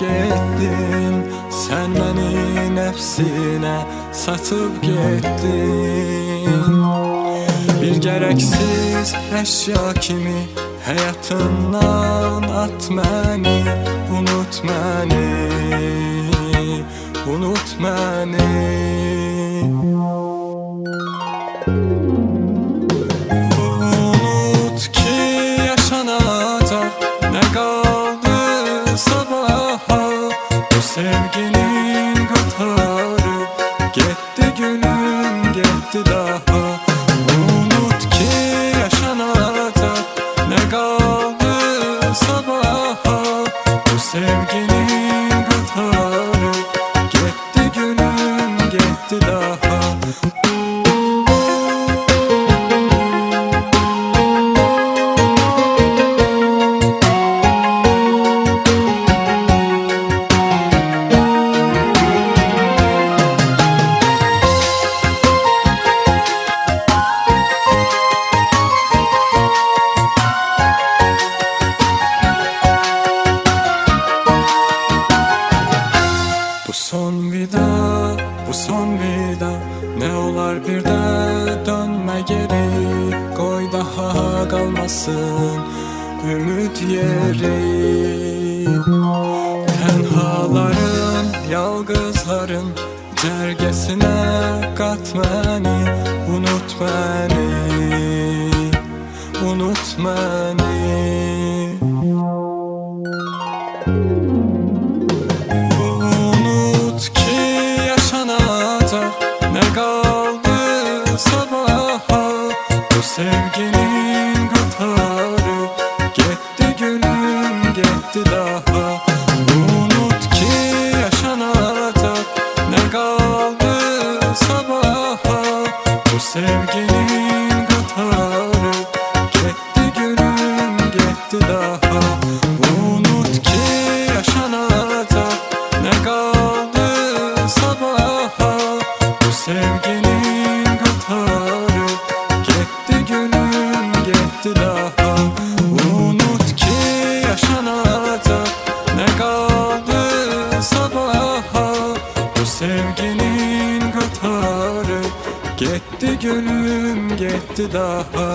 getdin, sen məni nəfsinə satıb getdin. Bir gərəksiz əşya kimi həyatından at məni, unut məni, unut məni. Unut ki yaşanacaq nə qaldı sabaha, bu sevginin qatarı getdi gülüm, getdi daha. Unut ki yaşanacaq nə qaldı sabaha, bu sevginin qatarı getdi gülüm, getdi daha. Bu son vida, ne olar bir de dönme geri, koy daha kalmasın ümit yeri. Tenhaların, yalgızların cergesine kat beni, unut beni, unut beni. Ne kaldı sabaha, bu sevginin qatarı getdi gülüm, getdi daha. Unut ki yaşanacaq ne kaldı sabaha, bu sevginin qatarı getdi gülüm, getdi daha. Unut ki yaşanacaq ne kaldı sabaha, sevginin qatarı getdi gülüm, getdi daha. Unut ki yaşanacaq nə qaldı sabaha, bu sevginin qatarı getdi gülüm, getdi daha.